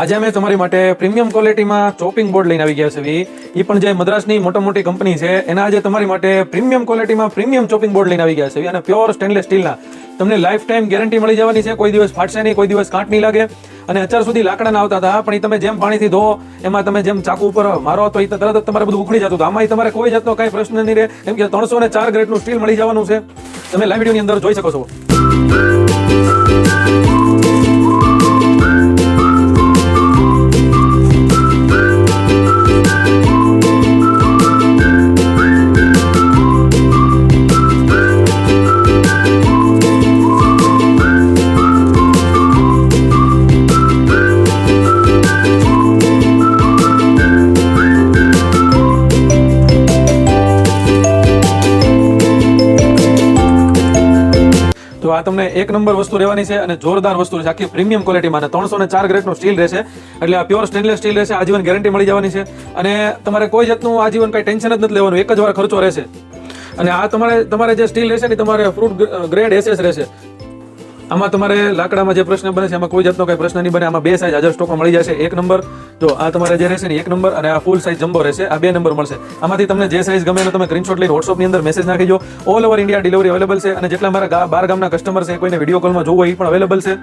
આજે અમે તમારી માટે પ્રીમિયમ ક્વોલિટીમાં ચોપિંગ બોર્ડ લઈને આવી ગયા છે. એ પણ જે મદ્રાસની મોટી કંપની છે એના આજે તમારી માટે પ્રીમિયમ ક્વોલિટીમાં પ્રીમિયમ ચોપિંગ બોર્ડ લઈને આવી ગયા છે અને પ્યોર સ્ટેનલેસ સ્ટીલના. તમને લાઈફ ટાઈમ ગેરંટી મળી જવાની છે. કોઈ દિવસ ફાટશે નહીં, કોઈ દિવસ કાંટ નહીં લાગે. અને અત્યાર સુધી લાકડાના આવતા હતા, પણ એ તમે જેમ પાણીથી ધો એમાં તમે જેમ ચાકુ ઉપર મારો તો એ તરત જ તમારે બધું ઉખડી જતું હતું. આમાં તમારે કોઈ જાતનો કાંઈ પ્રશ્ન નહીં રહે, કેમ કે 304 ગ્રેડનું સ્ટીલ મળી જવાનું છે. તમે લાઈવ વિડીયોની અંદર જોઈ શકો છો. તો આ તમને એક નંબર વસ્તુ રહેવાની છે અને જોરદાર વસ્તુ છે. આખી પ્રીમિયમ ક્વોલિટીમાં અને 304 ગ્રેડનું સ્ટીલ રહેશે, એટલે આ પ્યોર સ્ટેનલેસ સ્ટીલ રહેશે. આજીવન ગેરંટી મળી જવાની છે અને તમારે કોઈ જાતનું આજીવન કઈ ટેન્શન જ નથી લેવાનું. એક જ વાર ખર્ચો રહેશે. અને આ તમારે જે સ્ટીલ રહેશે ને તમારે ફ્રૂટ ગ્રેડ એસએસ રહેશે. આમાં તમારે લાકડામાં જે પ્રશ્ન બને છે એમાં કોઈ જાતનો કઈ પ્રશ્ન નહીં બને. આમાં બે સાઈઝ હાજર સ્ટોકમાં મળી જશે. એક નંબર જો આ તમારે જે રહેશે ને 1 નંબર, અને આ ફૂલ સાઈઝ જમ્બો રહેશે. આ 2 નંબર મળશે. આમાંથી તમને જે સાઈઝ ગમે એનો તમે સ્ક્રીનશોટ લઈને WhatsApp ની અંદર મેસેજ નાખી દો. All over India delivery available છે અને જેટલા મારા 12 ગામના કસ્ટમર છે, કોઈને વિડીયો કોલમાં જોવું હોય એ પણ અવેલેબલ છે.